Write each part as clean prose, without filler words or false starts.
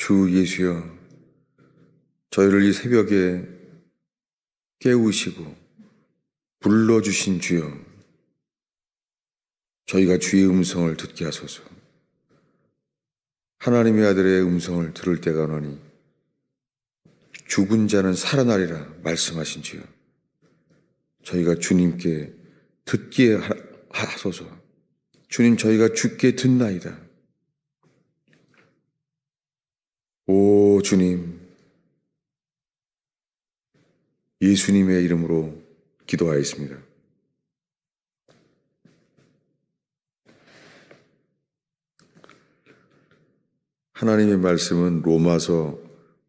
주 예수여, 저희를 이 새벽에 깨우시고 불러주신 주여, 저희가 주의 음성을 듣게 하소서. 하나님의 아들의 음성을 들을 때가 오나니 죽은 자는 살아나리라 말씀하신 주여, 저희가 주님께 듣게 하소서. 주님, 저희가 주께 듣나이다. 오 주님, 예수님의 이름으로 기도하였습니다. 하나님의 말씀은 로마서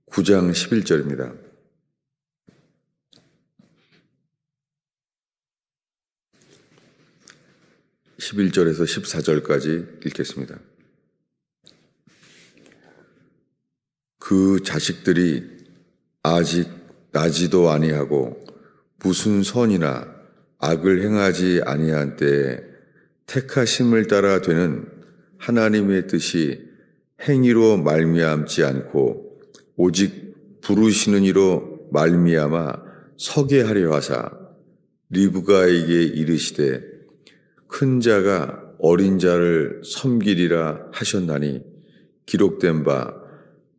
9장 11절입니다. (11절에서) (14절까지) 읽겠습니다. 그 자식들이 아직 나지도 아니하고 무슨 선이나 악을 행하지 아니한 때에 택하심을 따라 되는 하나님의 뜻이 행위로 말미암지 않고 오직 부르시는 이로 말미암아 서게 하려 하사 리브가에게 이르시되 큰 자가 어린 자를 섬기리라 하셨나니 기록된 바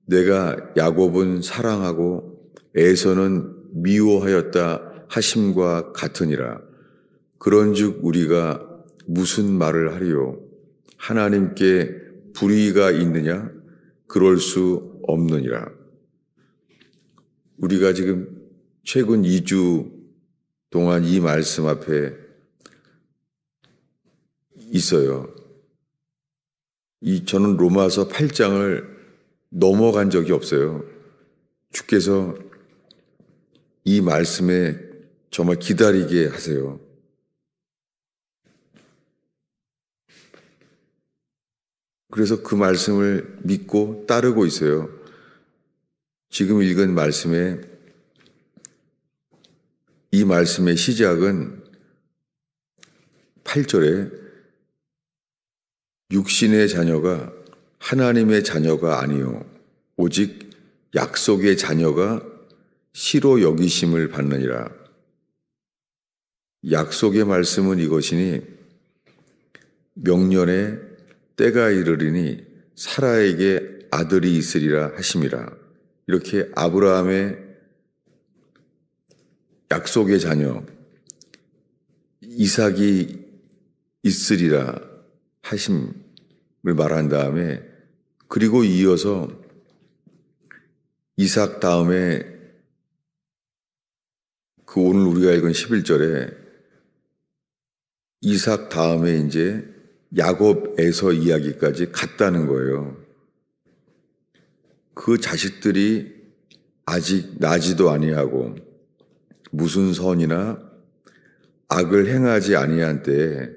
내가 야곱은 사랑하고 에서는 미워하였다 하심과 같으니라. 그런즉 우리가 무슨 말을 하리요? 하나님께 불의가 있느냐? 그럴 수 없느니라. 우리가 지금 최근 2주 동안 이 말씀 앞에 있어요. 저는 로마서 8장을 넘어간 적이 없어요. 주께서 이 말씀에 정말 기다리게 하세요. 그래서 그 말씀을 믿고 따르고 있어요. 지금 읽은 말씀에 이 말씀의 시작은 8절에 육신의 자녀가 하나님의 자녀가 아니요 오직 약속의 자녀가 시로 여기심을 받느니라. 약속의 말씀은 이것이니 명년에 때가 이르리니 사라에게 아들이 있으리라 하심이라. 이렇게 아브라함의 약속의 자녀 이삭이 있으리라 하심을 말한 다음에 그리고 이어서 이삭 다음에 그 오늘 우리가 읽은 11절에 이삭 다음에 이제 야곱 에서 이야기까지 갔다는 거예요. 그 자식들이 아직 나지도 아니하고 무슨 선이나 악을 행하지 아니한 때에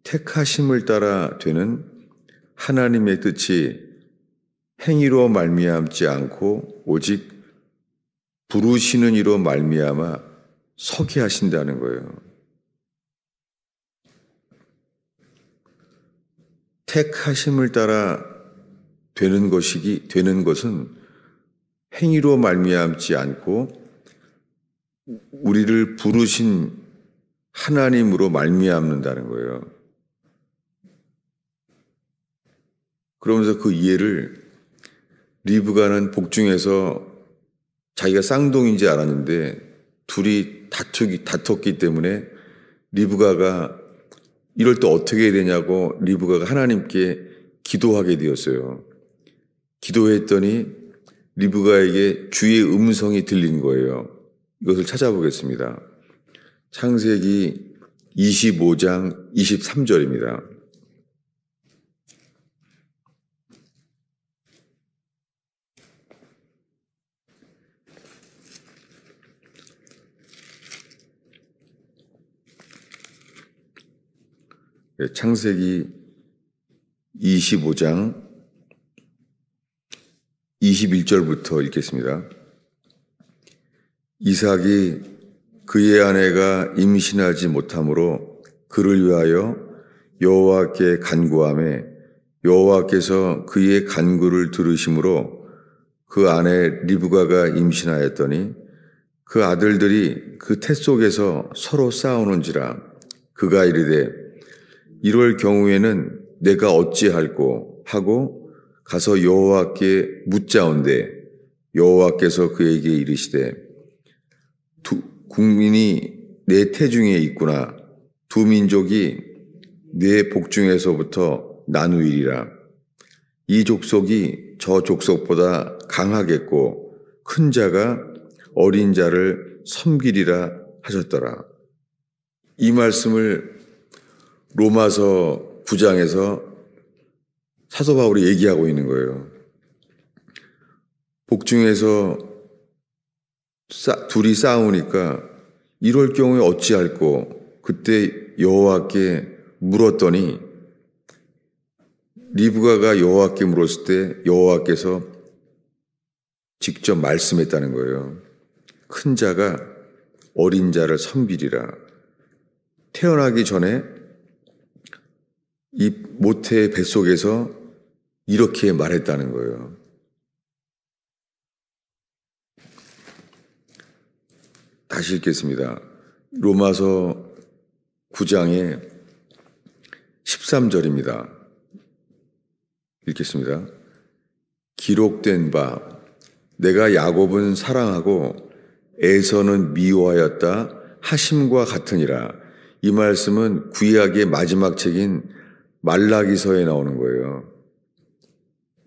택하심을 따라 되는 하나님의 뜻이 행위로 말미암지 않고 오직 부르시는 이로 말미암아 서게 하신다는 거예요. 택하심을 따라 되는 것은 행위로 말미암지 않고 우리를 부르신 하나님으로 말미암는다는 거예요. 그러면서 그 이해를 리브가는 복중에서 자기가 쌍둥이인지 알았는데 둘이 다퉜기 때문에 리브가가 이럴 때 어떻게 해야 되냐고 리브가가 하나님께 기도하게 되었어요. 기도했더니 리브가에게 주의 음성이 들린 거예요. 이것을 찾아보겠습니다. 창세기 25장 23절입니다. 창세기 25장 21절부터 읽겠습니다. 이삭이 그의 아내가 임신하지 못하므로 그를 위하여 여호와께 간구하매 여호와께서 그의 간구를 들으심으로 그 아내 리브가가 임신하였더니 그 아들들이 그 태 속에서 서로 싸우는지라. 그가 이르되 이럴 경우에는 내가 어찌할꼬 하고 가서 여호와께 묻자온대 여호와께서 그에게 이르시되 두 국민이 내 태중에 있구나. 두 민족이 내 복중에서부터 나누이리라. 이 족속이 저 족속보다 강하겠고 큰 자가 어린 자를 섬기리라 하셨더라. 이 말씀을 로마서 9장에서 사도 바울이 얘기하고 있는 거예요. 복중에서 둘이 싸우니까 이럴 경우에 어찌할꼬 그때 여호와께 물었더니 리브가가 여호와께 물었을 때 여호와께서 직접 말씀했다는 거예요. 큰 자가 어린 자를 섬기리라. 태어나기 전에 이 모태의 뱃속에서 이렇게 말했다는 거예요. 다시 읽겠습니다. 로마서 9장의 13절입니다. 읽겠습니다. 기록된 바 내가 야곱은 사랑하고 에서는 미워하였다 하심과 같으니라. 이 말씀은 구약의 마지막 책인 말라기서에 나오는 거예요.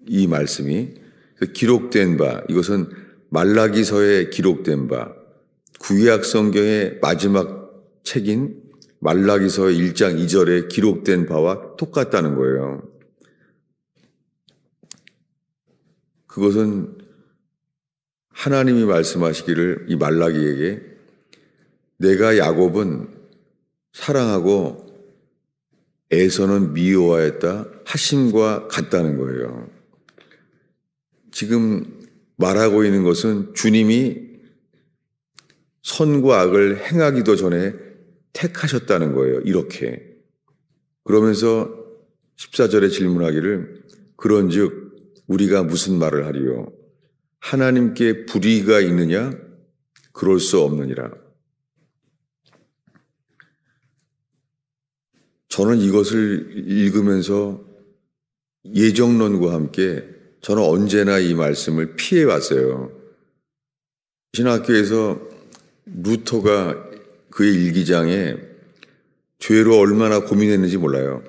이 말씀이 기록된 바, 이것은 말라기서에 기록된 바, 구약 성경의 마지막 책인 말라기서 1장 2절에 기록된 바와 똑같다는 거예요. 그것은 하나님이 말씀하시기를 이 말라기에게 내가 야곱은 사랑하고 에서는 미워하였다 하심과 같다는 거예요. 지금 말하고 있는 것은 주님이 선과 악을 행하기도 전에 택하셨다는 거예요. 이렇게. 그러면서 14절에 질문하기를 그런즉 우리가 무슨 말을 하리요? 하나님께 불의가 있느냐? 그럴 수 없느니라. 저는 이것을 읽으면서 예정론과 함께 저는 언제나 이 말씀을 피해왔어요. 신학교에서 루터가 그의 일기장에 죄로 얼마나 고민했는지 몰라요.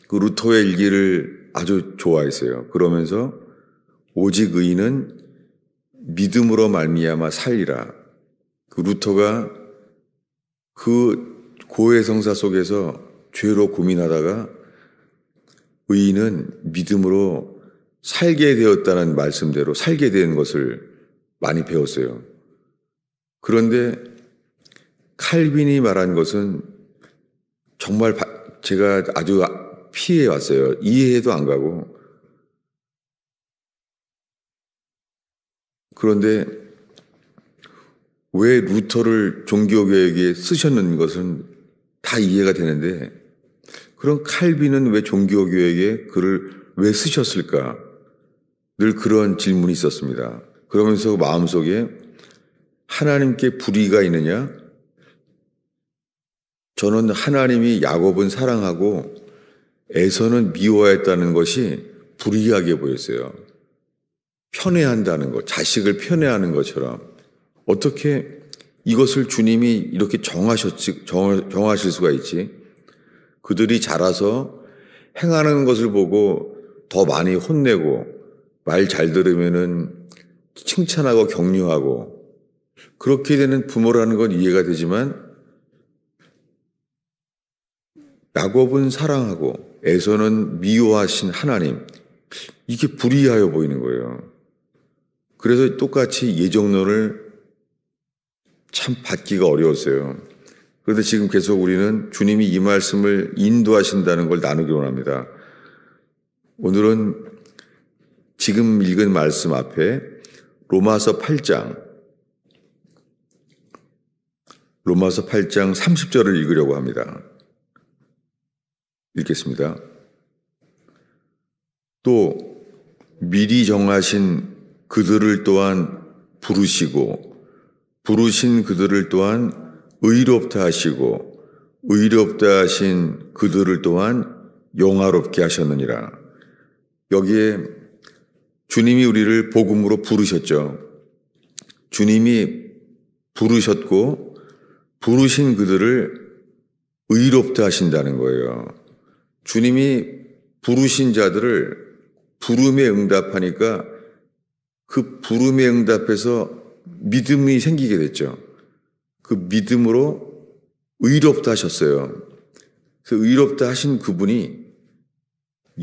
그 루터의 일기를 아주 좋아했어요. 그러면서 오직 의인은 믿음으로 말미암아 살리라. 그 루터가 그 고해성사 속에서 죄로 고민하다가 의인은 믿음으로 살게 되었다는 말씀대로 살게 된 것을 많이 배웠어요. 그런데 칼빈이 말한 것은 정말 제가 아주 피해 왔어요. 이해해도 안 가고. 그런데 왜 루터를 종교개혁에 쓰셨는 것은 다 이해가 되는데 그럼 칼빈은 왜 종교개혁에 글을 왜 쓰셨을까? 늘 그런 질문이 있었습니다. 그러면서 마음속에 하나님께 불의가 있느냐? 저는 하나님이 야곱은 사랑하고 에서는 미워했다는 것이 불의하게 보였어요. 편애한다는 것, 자식을 편애하는 것처럼. 어떻게 이것을 주님이 이렇게 정하실 수가 있지? 그들이 자라서 행하는 것을 보고 더 많이 혼내고 말 잘 들으면은 칭찬하고 격려하고 그렇게 되는 부모라는 건 이해가 되지만 야곱은 사랑하고 에서는 미워하신 하나님, 이게 불의하여 보이는 거예요. 그래서 똑같이 예정론을 참 받기가 어려웠어요. 그런데 지금 계속 우리는 주님이 이 말씀을 인도하신다는 걸 나누기 원합니다. 오늘은 지금 읽은 말씀 앞에 로마서 8장 30절을 읽으려고 합니다. 읽겠습니다. 또 미리 정하신 그들을 또한 부르시고 부르신 그들을 또한 의롭다 하시고 의롭다 하신 그들을 또한 영화롭게 하셨느니라. 여기에 주님이 우리를 복음으로 부르셨죠. 주님이 부르셨고 부르신 그들을 의롭다 하신다는 거예요. 주님이 부르신 자들을 부름에 응답하니까 그 부름에 응답해서 믿음이 생기게 됐죠. 그 믿음으로 의롭다 하셨어요. 그래서 의롭다 하신 그분이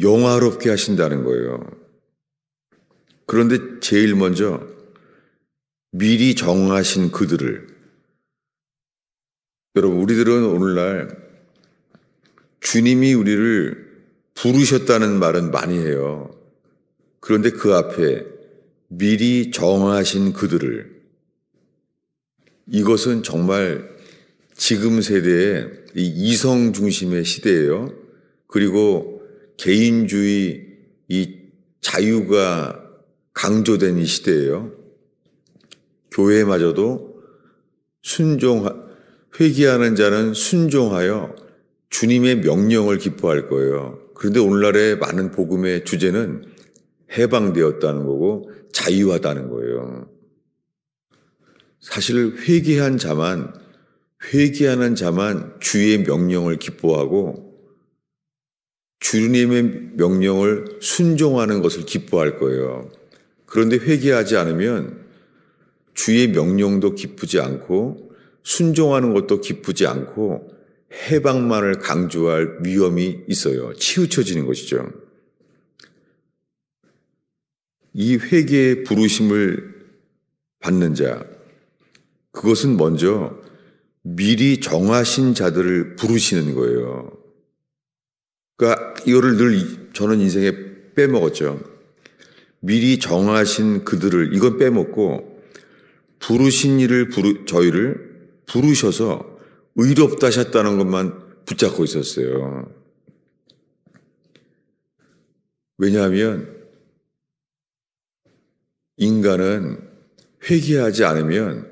영화롭게 하신다는 거예요. 그런데 제일 먼저 미리 정하신 그들을, 여러분 우리들은 오늘날 주님이 우리를 부르셨다는 말은 많이 해요. 그런데 그 앞에 미리 정하신 그들을, 이것은 정말 지금 세대의 이 이성 중심의 시대예요. 그리고 개인주의, 이 자유가 강조된 이 시대예요. 교회마저도 회개하는 자는 순종하여 주님의 명령을 기뻐할 거예요. 그런데 오늘날의 많은 복음의 주제는 해방되었다는 거고 자유하다는 거예요. 사실 회개하는 자만 주의 명령을 기뻐하고 주님의 명령을 순종하는 것을 기뻐할 거예요. 그런데 회개하지 않으면 주의 명령도 기쁘지 않고 순종하는 것도 기쁘지 않고 해방만을 강조할 위험이 있어요. 치우쳐지는 것이죠. 이 회개의 부르심을 받는 자, 그것은 먼저 미리 정하신 자들을 부르시는 거예요. 그러니까 이거를 늘 저는 인생에 빼먹었죠. 미리 정하신 그들을, 이건 빼먹고 부르신 이를 저희를 부르셔서 의롭다 하셨다는 것만 붙잡고 있었어요. 왜냐하면 인간은 회개하지 않으면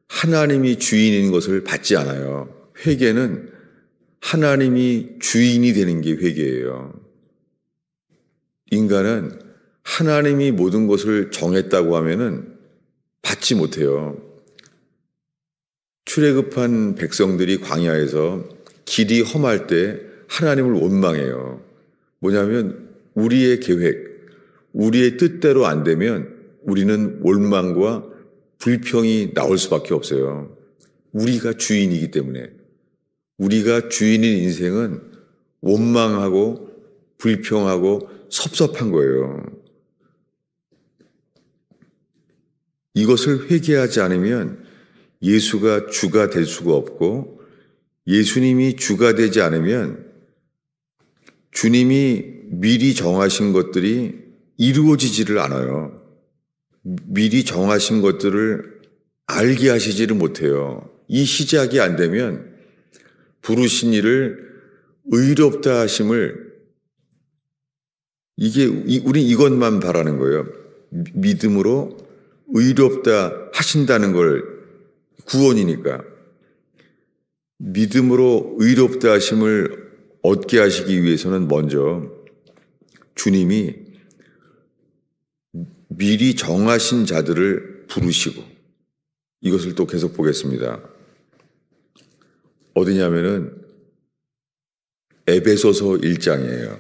하나님이 주인인 것을 받지 않아요. 회개는 하나님이 주인이 되는 게 회개예요. 인간은 하나님이 모든 것을 정했다고 하면은 받지 못해요. 출애굽한 백성들이 광야에서 길이 험할 때 하나님을 원망해요. 뭐냐면 우리의 계획, 우리의 뜻대로 안 되면 우리는 원망과 불평이 나올 수밖에 없어요. 우리가 주인이기 때문에. 우리가 주인인 인생은 원망하고 불평하고 섭섭한 거예요. 이것을 회개하지 않으면 예수가 주가 될 수가 없고, 예수님이 주가 되지 않으면 주님이 미리 정하신 것들이 이루어지지를 않아요. 미리 정하신 것들을 알게 하시지를 못해요. 이 시작이 안 되면 부르신 이를 의롭다 하심을, 우리 이것만 바라는 거예요. 믿음으로 의롭다 하신다는 걸, 구원이니까. 믿음으로 의롭다 하심을 얻게 하시기 위해서는 먼저 주님이 미리 정하신 자들을 부르시고, 이것을 또 계속 보겠습니다. 어디냐면은 에베소서 1장이에요.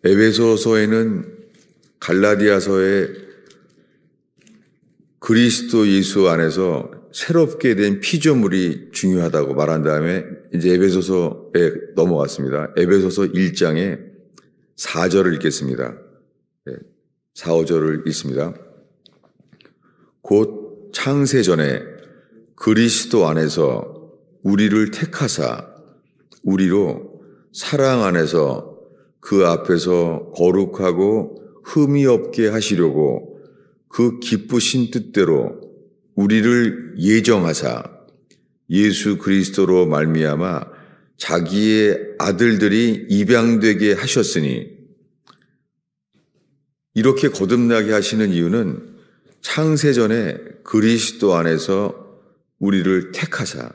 에베소서에는 갈라디아서에 그리스도 예수 안에서 새롭게 된 피조물이 중요하다고 말한 다음에 이제 에베소서에 넘어갔습니다. 에베소서 1장에 4절을 읽겠습니다. 4, 5절을 읽습니다. 곧 창세 전에 그리스도 안에서 우리를 택하사 우리로 사랑 안에서 그 앞에서 거룩하고 흠이 없게 하시려고 그 기쁘신 뜻대로 우리를 예정하사 예수 그리스도로 말미암아 자기의 아들들이 입양되게 하셨으니, 이렇게 거듭나게 하시는 이유는 창세전에 그리스도 안에서 우리를 택하사,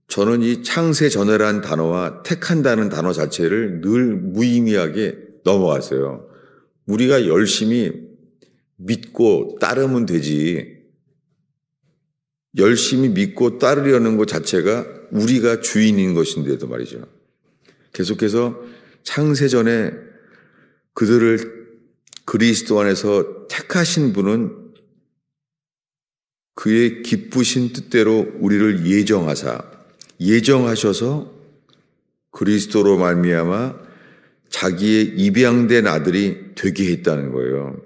저는 이 창세전에란 단어와 택한다는 단어 자체를 늘 무의미하게 넘어갔어요. 우리가 열심히 믿고 따르면 되지, 열심히 믿고 따르려는 것 자체가 우리가 주인인 것인데도 말이죠. 계속해서 창세전에 그들을 그리스도 안에서 택하신 분은 그의 기쁘신 뜻대로 우리를 예정하셔서 그리스도로 말미암아 자기의 입양된 아들이 되게 했다는 거예요.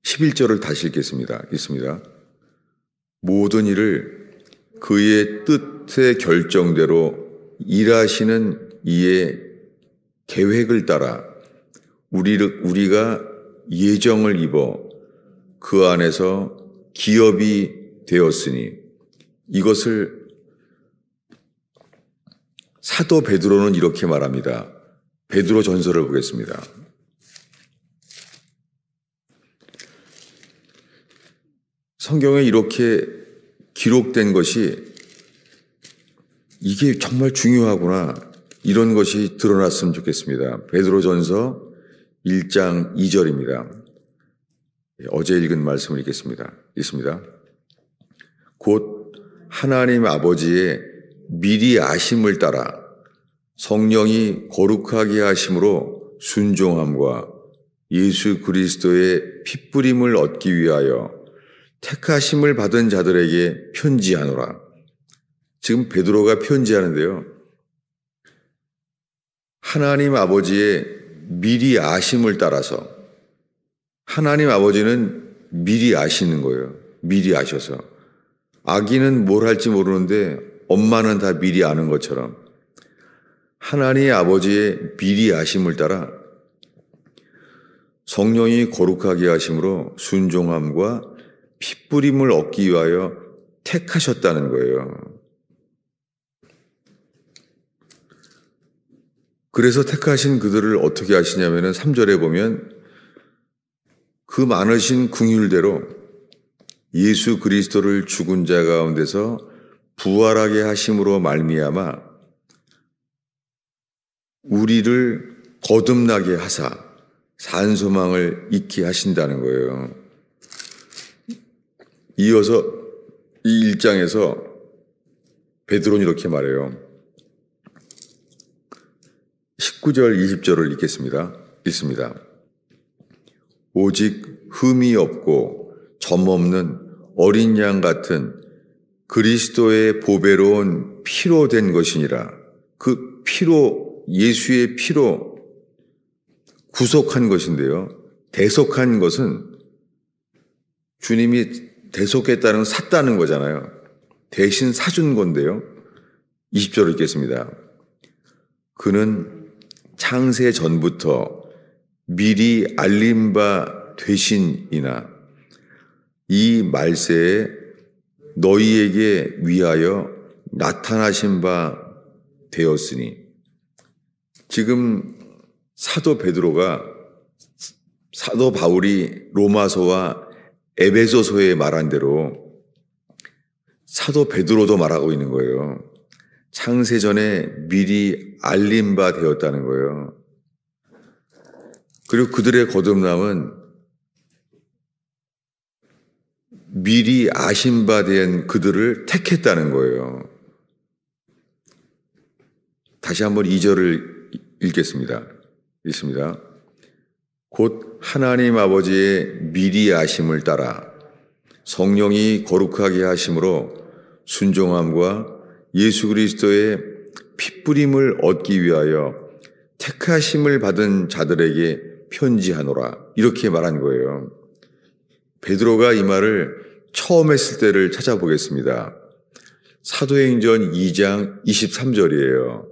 11절을 다시 읽겠습니다. 모든 일을 그의 뜻의 결정대로 일하시는 이의 계획을 따라 우리가 예정을 입어 그 안에서 기업이 되었으니, 이것을 사도 베드로는 이렇게 말합니다. 베드로 전서를 보겠습니다. 성경에 이렇게 기록된 것이 이게 정말 중요하구나, 이런 것이 드러났으면 좋겠습니다. 베드로 전서 1장 2절입니다. 어제 읽은 말씀을 읽겠습니다. 곧 하나님 아버지의 미리 아심을 따라 성령이 거룩하게 하심으로 순종함과 예수 그리스도의 핏부림을 얻기 위하여 택하심을 받은 자들에게 편지하노라. 지금 베드로가 편지하는데요, 하나님 아버지의 미리 아심을 따라서, 하나님 아버지는 미리 아시는 거예요. 미리 아셔서. 아기는 뭘 할지 모르는데 엄마는 다 미리 아는 것처럼 하나님 아버지의 미리 아심을 따라 성령이 거룩하게 하심으로 순종함과 핏부림을 얻기 위하여 택하셨다는 거예요. 그래서 택하신 그들을 어떻게 하시냐면은 3절에 보면 그 많으신 긍휼대로 예수 그리스도를 죽은 자 가운데서 부활하게 하심으로 말미암아 우리를 거듭나게 하사 산소망을 잊게 하신다는 거예요. 이어서 이 1장에서 베드로는 이렇게 말해요. 19절 20절을 읽습니다. 오직 흠이 없고 점 없는 어린 양 같은 그리스도의 보배로운 피로 된 것이니라. 그 피로, 예수의 피로 구속한 것인데요, 대속한 것은 주님이 대속했다는 건 샀다는 거잖아요. 대신 사준 건데요. 20절을 읽겠습니다. 그는 창세 전부터 미리 알림 바 되신이나 이 말세에 너희에게 위하여 나타나신 바 되었으니, 지금 사도 바울이 로마서와 에베소서에 말한 대로 사도 베드로도 말하고 있는 거예요. 창세전에 미리 알림 바 되었다는 거예요. 그리고 그들의 거듭남은 미리 아신 바 된 그들을 택했다는 거예요. 다시 한번 2절을 읽겠습니다. 곧 하나님 아버지의 미리 아심을 따라 성령이 거룩하게 하심으로 순종함과 예수 그리스도의 핏부림을 얻기 위하여 택하심을 받은 자들에게 편지하노라. 이렇게 말한 거예요. 베드로가 이 말을 처음 했을 때를 찾아보겠습니다. 사도행전 2장 23절이에요.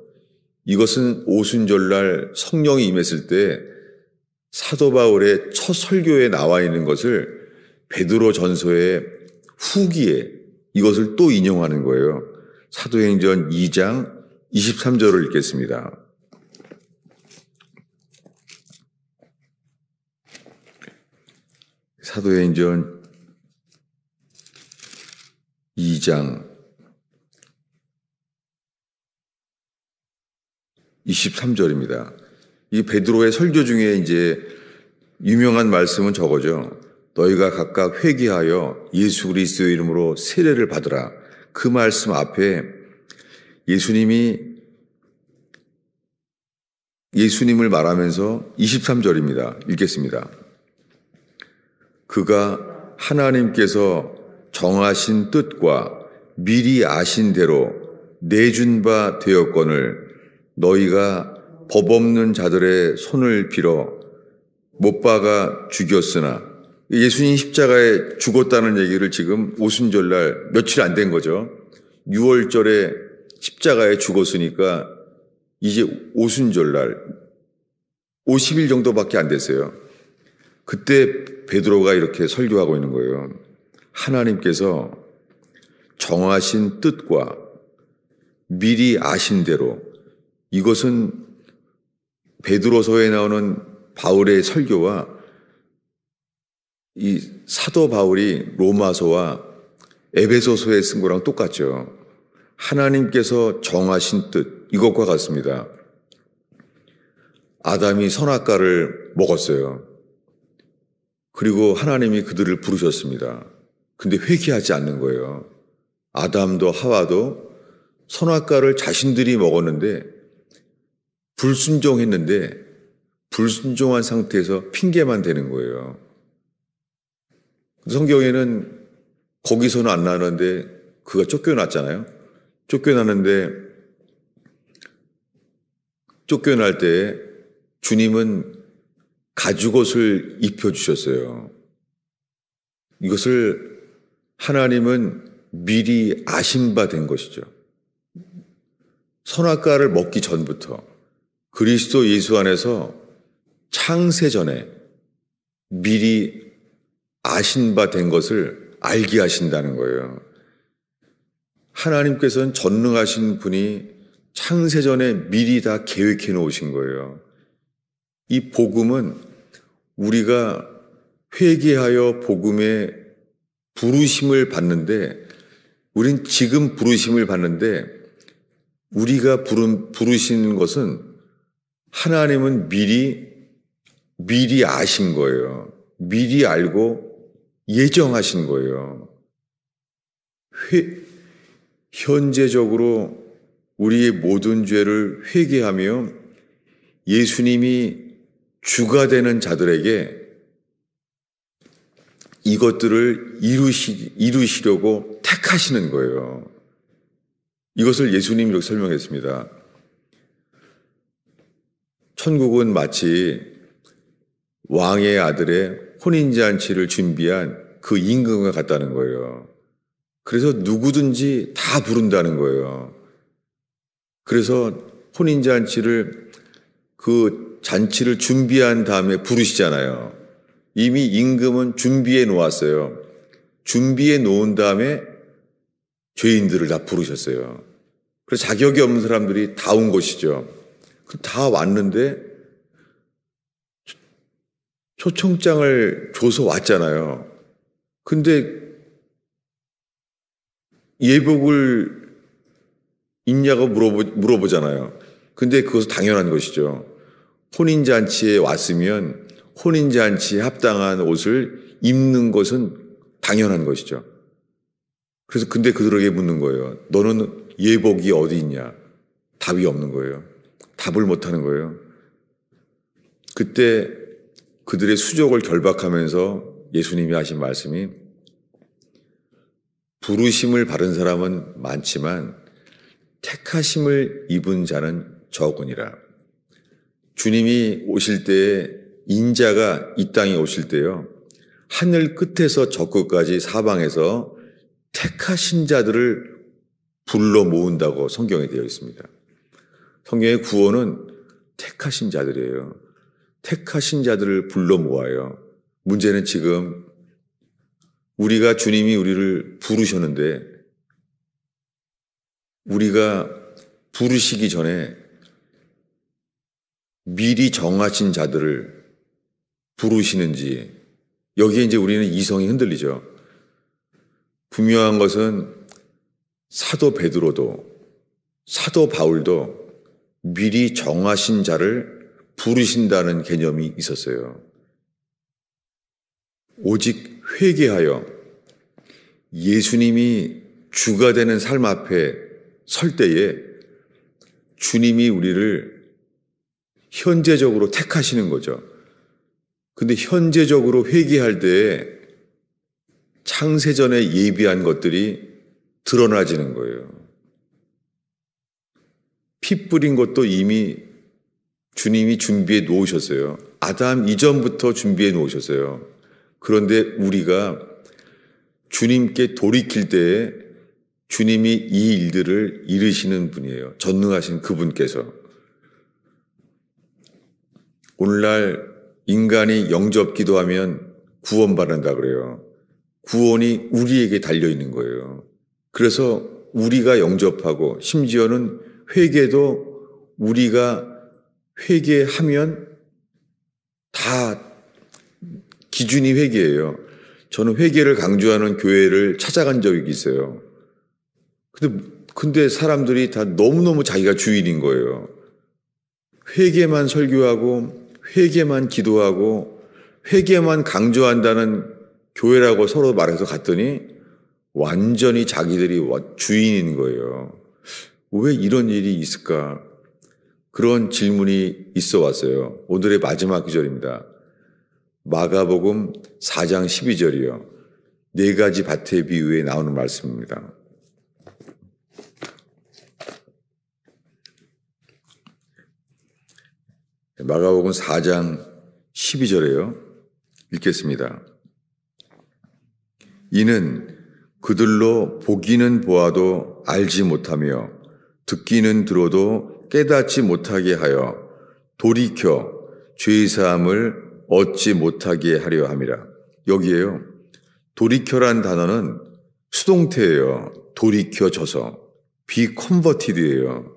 이것은 오순절날 성령이 임했을 때 사도 바울의 첫 설교에 나와 있는 것을 베드로 전서의 후기에 이것을 또 인용하는 거예요. 사도행전 2장 23절을 읽겠습니다. 사도행전 2장 23절입니다. 이 베드로의 설교 중에 이제 유명한 말씀은 저거죠. 너희가 각각 회개하여 예수 그리스도의 이름으로 세례를 받으라. 그 말씀 앞에 예수님을 말하면서 23절입니다. 읽겠습니다. 그가 하나님께서 정하신 뜻과 미리 아신 대로 내준 바 되었거늘 너희가 법 없는 자들의 손을 빌어 못 박아 죽였으나 예수님 십자가에 죽었다는 얘기를 지금 오순절날 며칠 안 된 거죠. 6월절에 십자가에 죽었으니까 이제 오순절날 50일 정도밖에 안 됐어요. 그때 베드로가 이렇게 설교하고 있는 거예요. 하나님께서 정하신 뜻과 미리 아신 대로, 이것은 베드로서에 나오는 바울의 설교와 이 사도 바울이 로마서와 에베소서에 쓴 거랑 똑같죠. 하나님께서 정하신 뜻, 이것과 같습니다. 아담이 선악과를 먹었어요. 그리고 하나님이 그들을 부르셨습니다. 근데 회개하지 않는 거예요. 아담도 하와도 선악과를 자신들이 먹었는데 불순종했는데 불순종한 상태에서 핑계만 대는 거예요. 성경에는 거기서는 안 나오는데 그가 쫓겨났잖아요. 쫓겨날 때 주님은 가죽옷을 입혀주셨어요. 이것을 하나님은 미리 아신 바 된 것이죠. 선악과를 먹기 전부터 그리스도 예수 안에서 창세 전에 미리 아신 바 된 것을 알게 하신다는 거예요. 하나님께서는 전능하신 분이 창세 전에 미리 다 계획해 놓으신 거예요. 이 복음은 우리가 회개하여 복음의 부르심을 받는데, 우린 지금 부르심을 받는데 우리가 부르시는 것은 하나님은 미리 아신 거예요. 미리 알고 예정하신 거예요. 현재적으로 우리의 모든 죄를 회개하며 예수님이 주가 되는 자들에게 이것들을 이루시려고 택하시는 거예요. 이것을 예수님이 이렇게 설명했습니다. 천국은 마치 왕의 아들의 혼인잔치를 준비한 그 임금과 같다는 거예요. 그래서 누구든지 다 부른다는 거예요. 그래서 혼인잔치를 그 잔치를 준비한 다음에 부르시잖아요. 이미 임금은 준비해 놓았어요. 준비해 놓은 다음에 죄인들을 다 부르셨어요. 그래서 자격이 없는 사람들이 다 온 것이죠. 다 왔는데 초청장을 줘서 왔잖아요. 근데 예복을 있냐고 물어보잖아요. 근데 그것은 당연한 것이죠. 혼인잔치에 왔으면 혼인잔치에 합당한 옷을 입는 것은 당연한 것이죠. 그래서 근데 그들에게 묻는 거예요. 너는 예복이 어디 있냐? 답이 없는 거예요. 답을 못하는 거예요. 그때 그들의 수족을 결박하면서 예수님이 하신 말씀이 부르심을 받은 사람은 많지만 택하심을 입은 자는 적으니라. 주님이 오실 때에 인자가 이 땅에 오실 때요, 하늘 끝에서 저 끝까지 사방에서 택하신 자들을 불러 모은다고 성경에 되어 있습니다. 성경의 구원은 택하신 자들이에요. 택하신 자들을 불러 모아요. 문제는 지금 우리가 주님이 우리를 부르셨는데 우리가 부르시기 전에 미리 정하신 자들을 부르시는지, 여기에 이제 우리는 이성이 흔들리죠. 분명한 것은 사도 베드로도 사도 바울도 미리 정하신 자를 부르신다는 개념이 있었어요. 오직 회개하여 예수님이 주가 되는 삶 앞에 설 때에 주님이 우리를 현재적으로 택하시는 거죠. 근데 현재적으로 회개할 때에 창세전에 예비한 것들이 드러나지는 거예요. 피 뿌린 것도 이미 주님이 준비해 놓으셨어요. 아담 이전부터 준비해 놓으셨어요. 그런데 우리가 주님께 돌이킬 때에 주님이 이 일들을 이루시는 분이에요. 전능하신 그분께서. 오늘날 인간이 영접 기도하면 구원받는다 그래요. 구원이 우리에게 달려있는 거예요. 그래서 우리가 영접하고 심지어는 회개도 우리가 회개하면 다 기준이 회개예요. 저는 회개를 강조하는 교회를 찾아간 적이 있어요. 근데 사람들이 다 너무너무 자기가 주인인 거예요. 회개만 설교하고 회개만 기도하고 회개만 강조한다는 교회라고 서로 말해서 갔더니 완전히 자기들이 주인인 거예요. 왜 이런 일이 있을까? 그런 질문이 있어 왔어요. 오늘의 마지막 구절입니다. 마가복음 4장 12절이요. 네 가지 밭의 비유에 나오는 말씀입니다. 마가복음 4장 12절에요. 읽겠습니다. 이는 그들로 보기는 보아도 알지 못하며 듣기는 들어도 깨닫지 못하게 하여 돌이켜 죄사함을 얻지 못하게 하려 함이라. 여기에요. 돌이켜란 단어는 수동태예요. 돌이켜져서. be converted예요.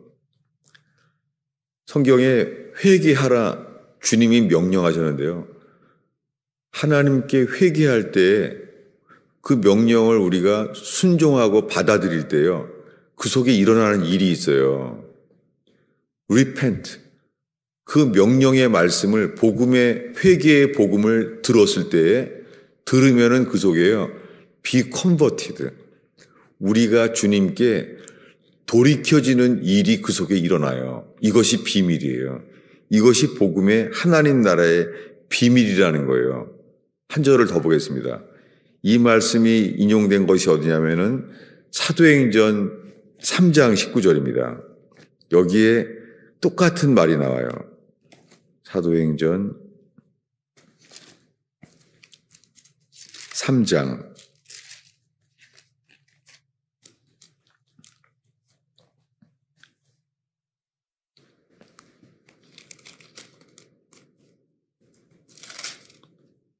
성경에 회개하라 주님이 명령하셨는데요. 하나님께 회개할 때 그 명령을 우리가 순종하고 받아들일 때요. 그 속에 일어나는 일이 있어요. repent. 그 명령의 말씀을 복음의 회개의 복음을 들었을 때에 들으면은 그 속에요. be converted. 우리가 주님께 돌이켜지는 일이 그 속에 일어나요. 이것이 비밀이에요. 이것이 복음의 하나님 나라의 비밀이라는 거예요. 한 절을 더 보겠습니다. 이 말씀이 인용된 것이 어디냐면은 사도행전 3장 19절입니다. 여기에 똑같은 말이 나와요. 사도행전 3장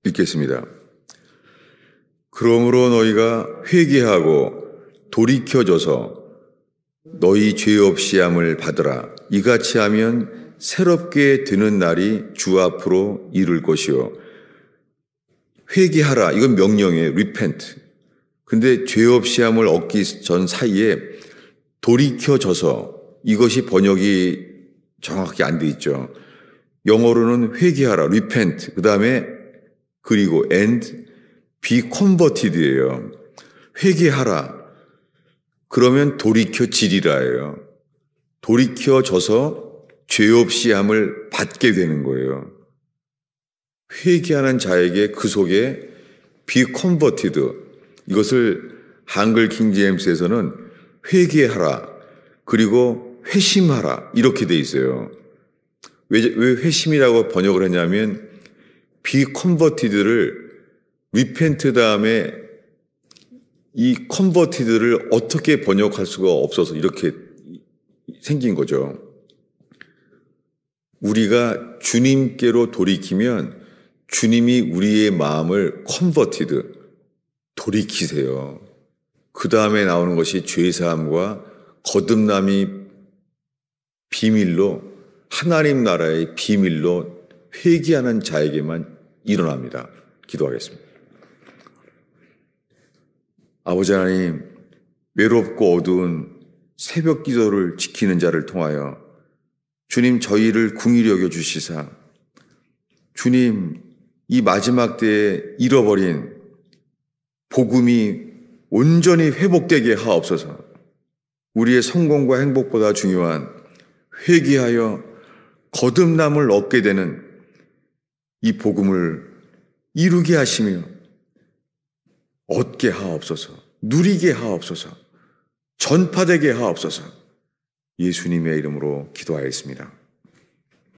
읽겠습니다. 그러므로 너희가 회개하고 돌이켜져서 너희 죄 없이 함을 받으라. 이같이 하면 새롭게 되는 날이 주 앞으로 이룰 것이요. 회개하라. 이건 명령이에요. repent. 근데 죄 없이 함을 얻기 전 사이에 돌이켜져서, 이것이 번역이 정확히 안 돼 있죠. 영어로는 회개하라. repent. 그 다음에 그리고 and be converted예요. 회개하라. 그러면 돌이켜지리라예요. 돌이켜져서 죄 없이 함을 받게 되는 거예요. 회개하는 자에게 그 속에 be converted, 이것을 한글 킹제임스에서는 회개하라 그리고 회심하라 이렇게 돼 있어요. 왜 회심이라고 번역을 했냐면 be converted를 repent 다음에 이 converted를 어떻게 번역할 수가 없어서 이렇게 생긴 거죠. 우리가 주님께로 돌이키면 주님이 우리의 마음을 converted, 돌이키세요. 그 다음에 나오는 것이 죄사함과 거듭남이 비밀로, 하나님 나라의 비밀로 회개하는 자에게만 일어납니다. 기도하겠습니다. 아버지 하나님, 외롭고 어두운 새벽 기도를 지키는 자를 통하여 주님, 저희를 긍휼히 여겨 주시사 주님, 이 마지막 때에 잃어버린 복음이 온전히 회복되게 하옵소서. 우리의 성공과 행복보다 중요한 회개하여 거듭남을 얻게 되는 이 복음을 이루게 하시며 얻게 하옵소서. 누리게 하옵소서. 전파되게 하옵소서. 예수님의 이름으로 기도하였습니다.